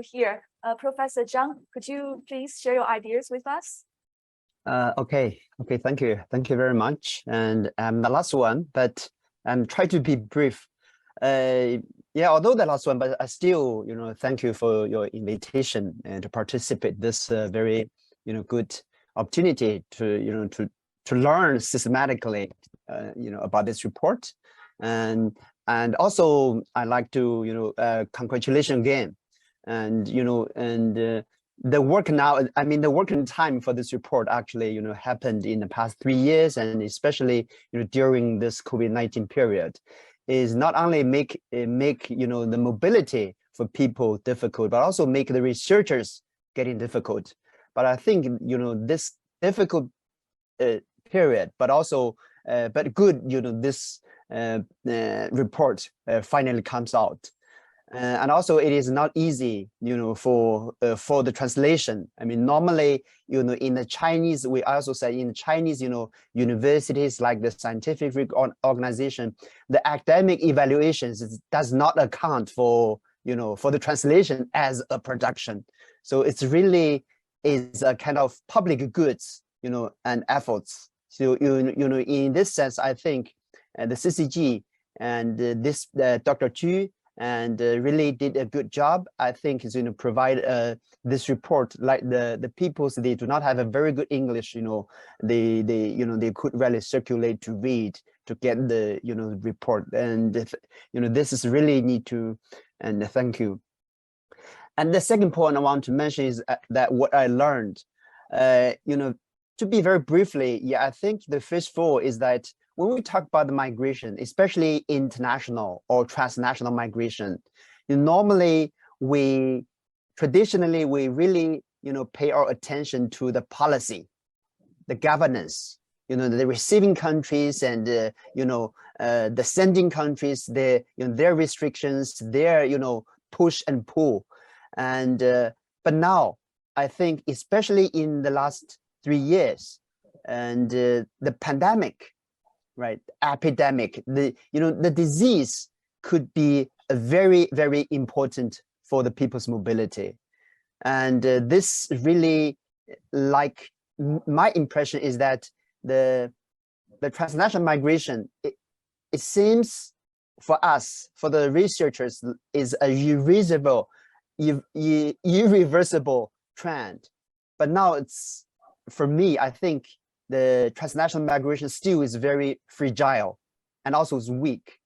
you here. Professor Zhang, could you please share your ideas with us? Okay, thank you very much. And the last one, but try to be brief. Yeah, although the last one, but I still, thank you for your invitation and to participate this very, good opportunity to, to learn systematically, about this report. And also I'd like to, congratulations again. And, the work now, I mean, the working time for this report actually, happened in the past 3 years, and especially, during this COVID-19 period, is not only make the mobility for people difficult, but also make the researchers getting difficult. But I think, this difficult period, but also, but good, this report finally comes out. And also it is not easy, for the translation. I mean, normally, in the Chinese, we also say in Chinese, universities like the scientific organization, the academic evaluations does not account for, for the translation as a production. So it's really is a kind of public goods, and efforts. So, in this sense, I think the CCG and this Dr. Chu and really did a good job. I think is provide this report, like the peoples, they do not have a very good English, they could really circulate to read to get the report, and this is really need to, and thank you. And the second point I want to mention is that what I learned, to be very briefly, yeah, I think the first four is that when we talk about the migration, especially international or transnational migration, normally traditionally we really, pay our attention to the policy, the governance, the receiving countries and, the sending countries, their restrictions, their, push and pull. And, but now I think, especially in the last 3 years and the pandemic, right, epidemic, the disease could be a very, very important for the people's mobility. And this really, like, my impression is that the transnational migration, it seems for us, for the researchers, is a irreversible trend. But now it's, for me, I think the transnational migration still is very fragile and also is weak,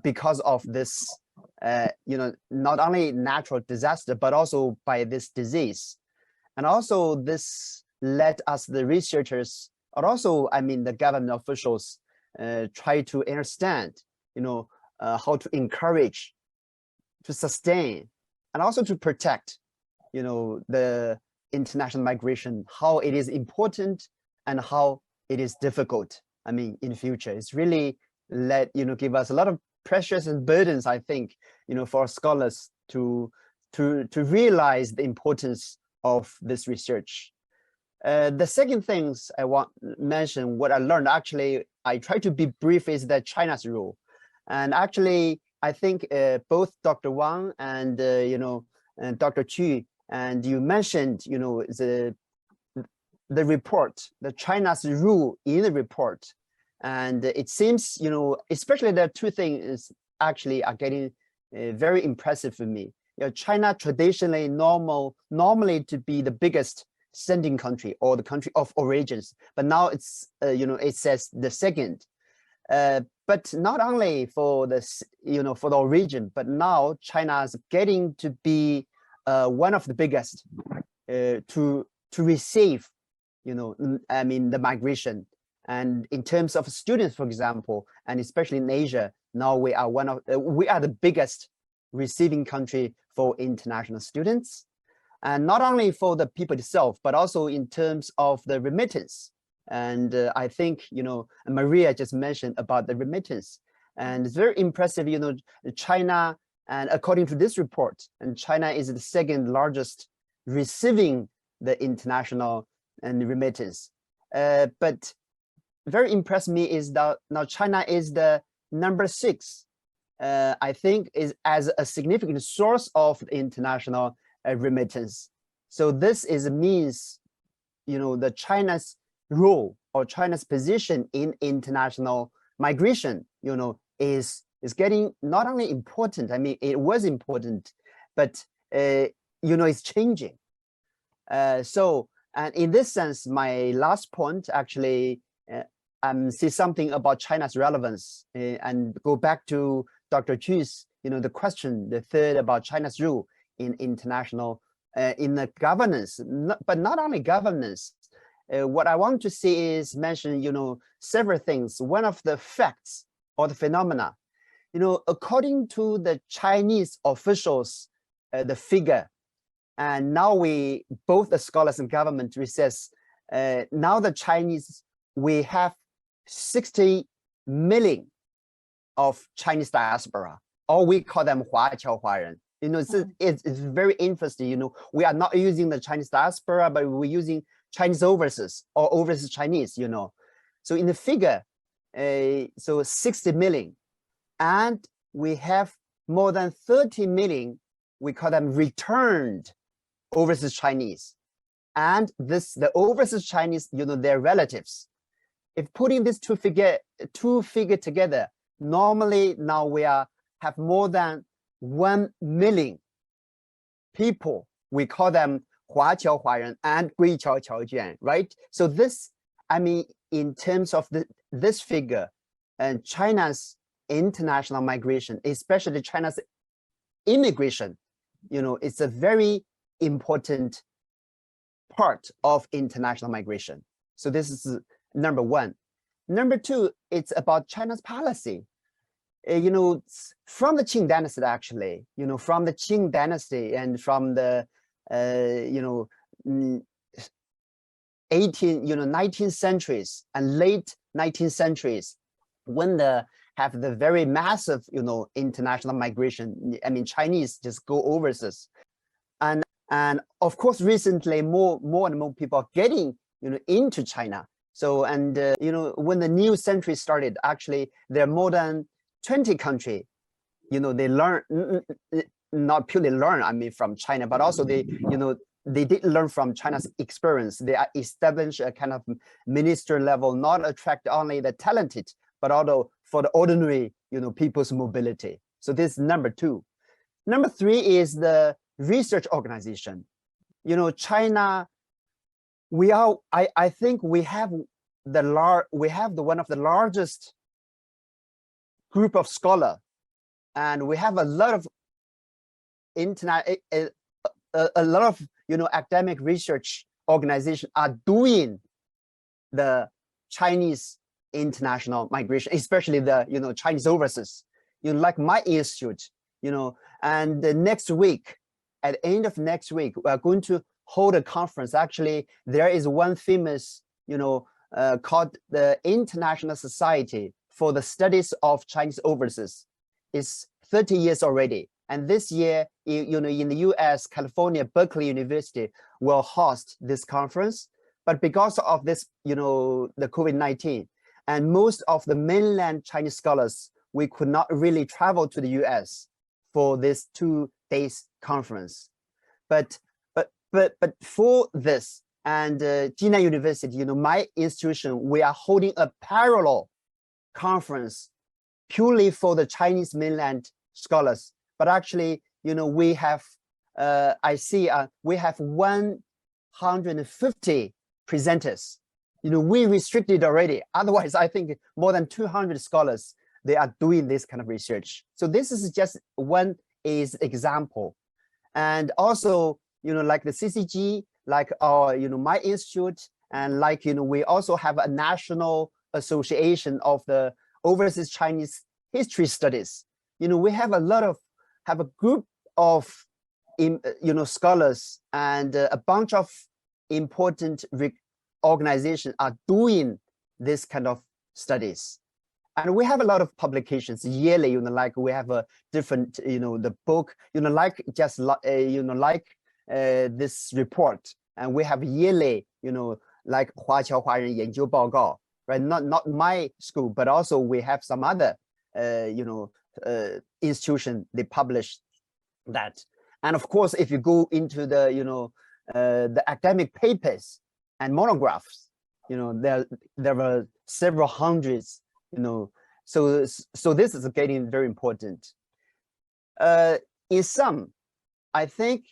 because of this, not only natural disaster, but also by this disease. And also this led us, the researchers, and also, I mean, the government officials try to understand, how to encourage, to sustain, and also to protect, the international migration, how it is important and how it is difficult. I mean, in the future, it's really give us a lot of pressures and burdens, I think, for our scholars to realize the importance of this research. The second things I want to mention, what I learned, actually, I try to be brief, is that China's role. And actually, I think both Dr. Wang and, and Dr. Chu, and you mentioned, the report, the China's rule in the report. And it seems, especially the two things actually are getting very impressive for me. China traditionally normally to be the biggest sending country or the country of origins, but now it's, it says the second. But not only for this, for the origin, but now China is getting to be one of the biggest to receive, I mean, the migration. And in terms of students, for example, and especially in Asia, now we are we are the biggest receiving country for international students. And not only for the people itself, but also in terms of the remittance. And I think, Maria just mentioned about the remittance. And it's very impressive, China, and according to this report, and China is the second largest receiving the international and remittance. But very impressed me is that now China is the number 6 I think is as a significant source of international remittance. So this means, the China's role or China's position in international migration, is getting not only important. I mean, it was important, but it's changing. So, and in this sense, my last point actually say something about China's relevance and go back to Dr. Chu's, the question, the third about China's role in international, in the governance, but not only governance. What I want to say is mention, several things. One of the facts or the phenomena, according to the Chinese officials, the figure, and now both the scholars and government recess, now the Chinese, we have 60 million of Chinese diaspora, or we call them Huaqiao Huayan. It's very interesting. We are not using the Chinese diaspora, but we're using Chinese overseas or overseas Chinese. So in the figure, so 60 million, and we have more than 30 million. We call them returned overseas Chinese, and the overseas Chinese, their relatives. If putting these two figure together, normally now we have more than 1 million people. We call them Huaqiao Huayan and Guiqiao Qiaojuan, right? So this, I mean, in terms of this figure, and China's international migration, especially China's immigration, it's a very important part of international migration. So this is number one. Number two, it's about China's policy. From the Qing dynasty, actually, from the Qing dynasty and from the 19th centuries and late 19th centuries, when have the very massive, international migration. I mean, Chinese just go overseas, and of course, recently more and more people are getting, into China. So, and when the new century started, actually, there are more than 20 countries. They learn, not purely learn, I mean, from China, but also they did learn from China's experience. They established a kind of minister level, not attract only the talented, but also for the ordinary, people's mobility. So this is number two. Number three is the research organization. China, I think we have one of the largest group of scholars, and we have a lot of academic research organization are doing the Chinese international migration, especially the Chinese overseas. Like my institute, and next week, at the end of next week, we are going to hold a conference. Actually, there is one famous, called the International Society for the Studies of Chinese Overseas. It's 30 years already. And this year, in the US, California, Berkeley University will host this conference. But because of this, the COVID-19, and most of the mainland Chinese scholars, we could not really travel to the US for this 2 days conference. But for this, and Jinan University, my institution, we are holding a parallel conference purely for the Chinese mainland scholars. But actually, we have, we have 150 presenters. We restricted already. Otherwise, I think more than 200 scholars, they are doing this kind of research. So this is just one example. And also, like the CCG, like our, my institute, and like, we also have a national association of the overseas Chinese history studies. We have a group of, scholars, and a bunch of important organizations are doing this kind of studies. And we have a lot of publications yearly, like we have a different, the book, like just, this report. And we have yearly, like Huaqiao Huayan Yanjiu Baogao, right? Not my school, but also we have some other, institution, they publish that. And of course, if you go into the, the academic papers and monographs, there were several hundreds, so this is getting very important. In sum, I think,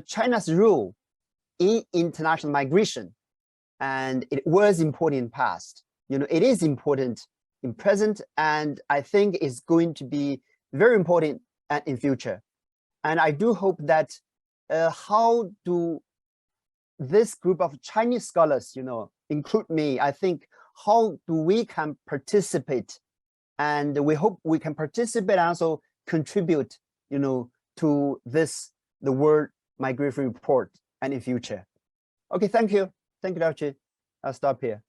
China's role in international migration, and it was important in past, it is important in present, and I think it's going to be very important in future. And I do hope that how do this group of Chinese scholars, include me, I think how do we can participate, and we hope we can participate and also contribute, to the World Migration Report and in future. Okay, thank you. Thank you, Dr. I'll stop here.